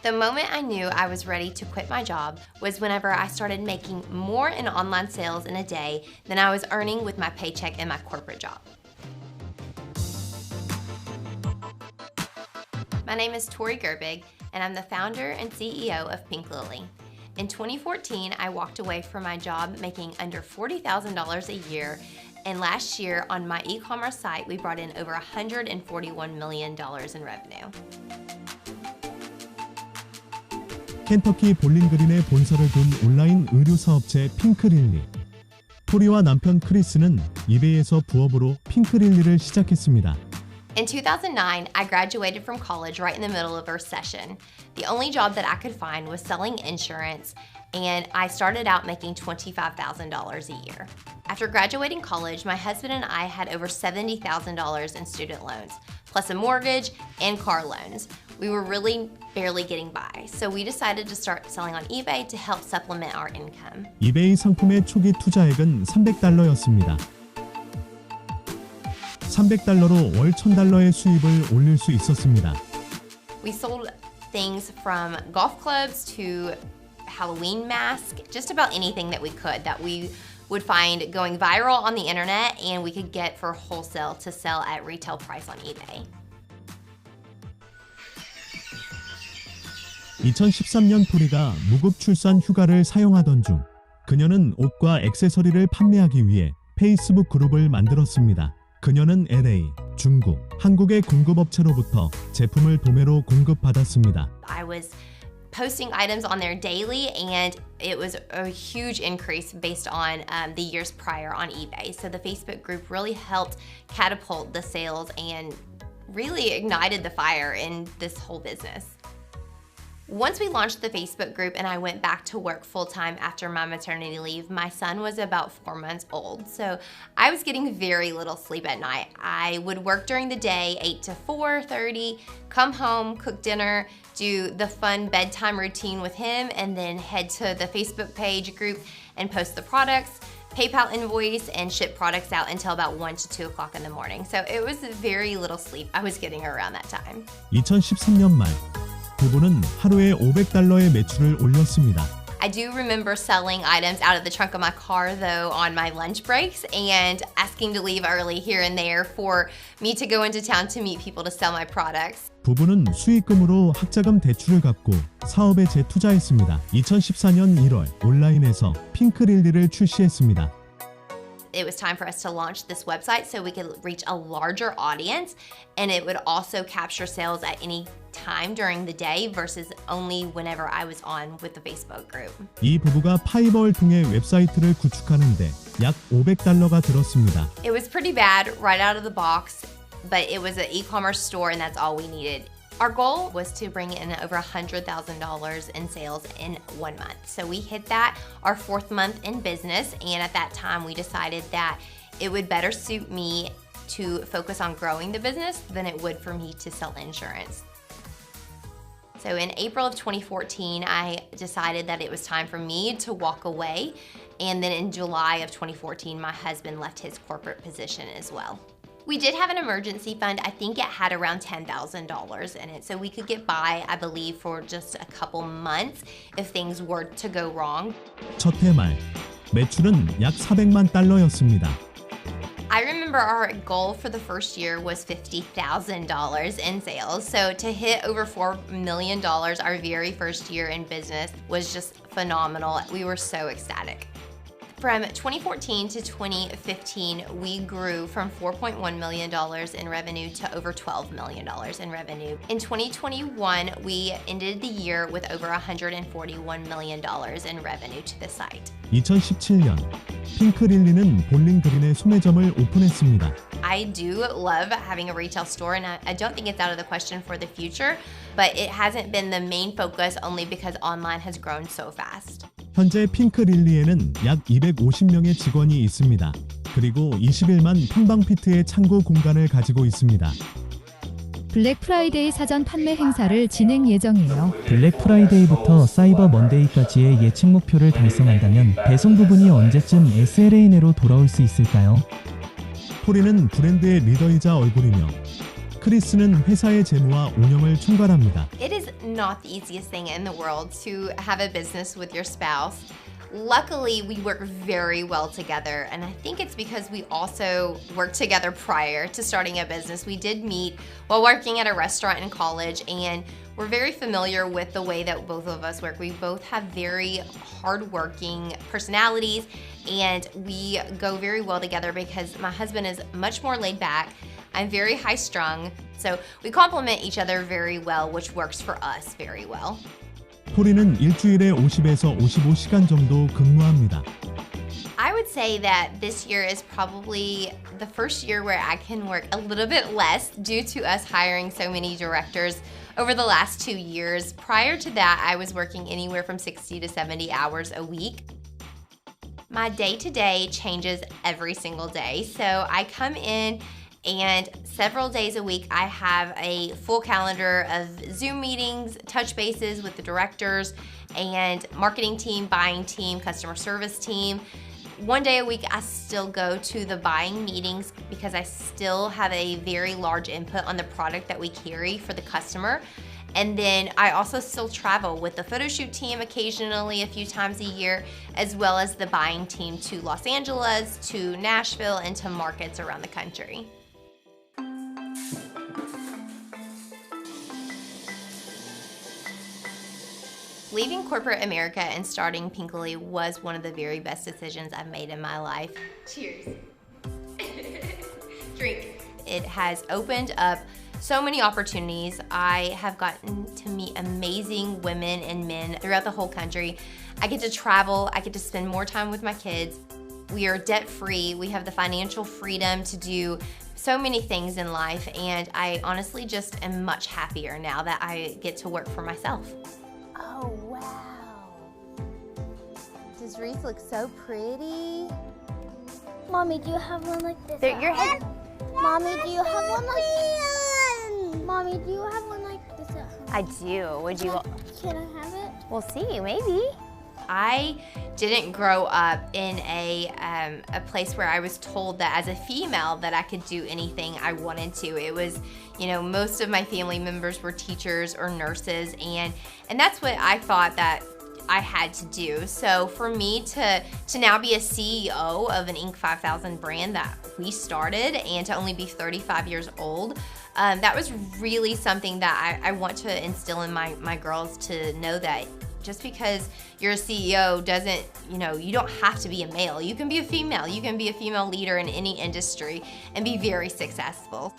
The moment I knew I was ready to quit my job was whenever I started making more in online sales in a day than I was earning with my paycheck in my corporate job. My name is Tori Gerbig, and I'm the founder and CEO of Pink Lily. In 2014, I walked away from my job making under $40,000 a year, and last year on my e-commerce site, we brought in over $141 million in revenue. 켄터키 볼링그린에 본사를 둔 온라인 의류 사업체 핑크릴리. 토리와 남편 크리스는 이베이에서 부업으로 핑크릴리를 시작했습니다. In 2009, I graduated from college right in the middle of a recession. The only job that I could find was selling insurance, and I started out making $25,000 a year. After graduating college, my husband and I had over $70,000 in student loans, plus a mortgage and car loans. We were really barely getting by, so we decided to start selling on eBay to help supplement our income. 이베이 상품의 초기 투자액은 $300였습니다. $300로 월 $1,000의 수입을 올릴 수 있었습니다. We sold things from golf clubs to Halloween masks, just about anything that we could that we would find going viral on the internet and we could get for wholesale to sell at retail price on eBay. 2013년 토리가 무급 출산 휴가를 사용하던 중 그녀는 옷과 액세서리를 판매하기 위해 페이스북 그룹을 만들었습니다. 그녀는 LA, 중국, 한국의 공급업체로부터 제품을 도매로 공급받았습니다. I was posting items on there daily and it was a huge increase based on the years prior on eBay. So the Facebook group really helped catapult the sales and really ignited the fire in this whole business. Once we launched the Facebook group and I went back to work full-time after my maternity leave, my son was about 4 months old, so I was getting very little sleep at night. I would work during the day, 8 to 4:30, come home, cook dinner, do the fun bedtime routine with him, and then head to the Facebook page group and post the products, PayPal invoice, and ship products out until about 1 to 2 o'clock in the morning. So it was very little sleep I was getting around that time. 2013년 말 부부는 하루에 $500의 매출을 올렸습니다. I do remember selling items out of the trunk of my car though on my lunch breaks and asking to leave early here and there for me to go into town to meet people to sell my products. 부부는 수익금으로 학자금 대출을 갚고 사업에 재투자했습니다. 2014년 1월 온라인에서 핑크릴리를 출시했습니다. It was time for us to launch this website so we could reach a larger audience and it would also capture sales at any time during the day versus only whenever I was on with the Facebook group. 이 부부가 파이버를 통해 웹사이트를 구축하는데 약 $500가 들었습니다. It was pretty bad right out of the box, but it was an e-commerce store and that's all we needed. Our goal was to bring in over $100,000 in sales in 1 month. So we hit that our 4th month in business, and at that time we decided that it would better suit me to focus on growing the business than it would for me to sell insurance. So in April of 2014, I decided that it was time for me to walk away, and then in July of 2014, my husband left his corporate position as well. We did have an emergency fund. I think it had around $10,000 in it, so we could get by, I believe, for just a couple months if things were to go wrong. 첫 해 말 매출은 약 $400만. I remember our goal for the first year was $50,000 in sales. So to hit over $4 million our very first year in business was just phenomenal. We were so ecstatic. From 2014 to 2015, we grew from $4.1 million in revenue to over $12 million in revenue. In 2021, we ended the year with over $141 million in revenue to the site. 2017년 핑크릴리는 볼링그린에 소매점을 오픈했습니다. I do love having a retail store, and I don't think it's out of the question for the future, but it hasn't been the main focus only because online has grown so fast. 현재 핑크릴리에는 약 250명의 직원이 있습니다. 그리고 21만 평방피트의 창고 공간을 가지고 있습니다. 블랙 프라이데이 사전 판매 행사를 진행 예정이에요. 블랙 프라이데이부터 사이버 먼데이까지의 예측 목표를 달성한다면 배송 부분이 언제쯤 SLA 내로 돌아올 수 있을까요? 토리는 브랜드의 리더이자 얼굴이며 크리스는 회사의 재무와 운영을 총괄합니다. It is not the easiest thing in the world to have a business with your spouse. Luckily, we work very well together, and I think it's because we also worked together prior to starting a business. We did meet while working at a restaurant in college, and we're very familiar with the way that both of us work. We both have very hardworking personalities, and we go very well together because my husband is much more laid back. I'm very high-strung, so we complement each other very well, which works for us very well. 토리는 일주일에 50에서 55시간 정도 근무합니다. I would say that this year is probably the first year where I can work a little bit less due to us hiring so many directors over the last 2 years. Prior to that, I was working anywhere from 60 to 70 hours a week. My day-to-day changes every single day. So I come in and several days a week, I have a full calendar of Zoom meetings, touch bases with the directors and marketing team, buying team, customer service team. One day a week, I still go to the buying meetings because I still have a very large input on the product that we carry for the customer. And then I also still travel with the photo shoot team occasionally a few times a year, as well as the buying team to Los Angeles, to Nashville, and to markets around the country. Leaving corporate America and starting Pinkly was one of the very best decisions I've made in my life. Cheers. Drink. It has opened up so many opportunities. I have gotten to meet amazing women and men throughout the whole country. I get to travel, I get to spend more time with my kids. We are debt-free, we have the financial freedom to do so many things in life, and I honestly just am much happier now that I get to work for myself. Oh, wow. Does Reese look so pretty? Mommy, do you have one like this? Your head. Mommy, do you have one like this? Mommy, do you have one like this at home? I do. Would you? Can I have it? We'll see, maybe. I didn't grow up in a place where I was told that as a female that I could do anything I wanted to. It was, you know, most of my family members were teachers or nurses, and that's what I thought that I had to do. So for me to now be a CEO of an Inc. 5000 brand that we started and to only be 35 years old, that was really something that I want to instill in my girls, to know that just because you're a CEO doesn't, you know, you don't have to be a male. You can be a female. You can be a female leader in any industry and be very successful.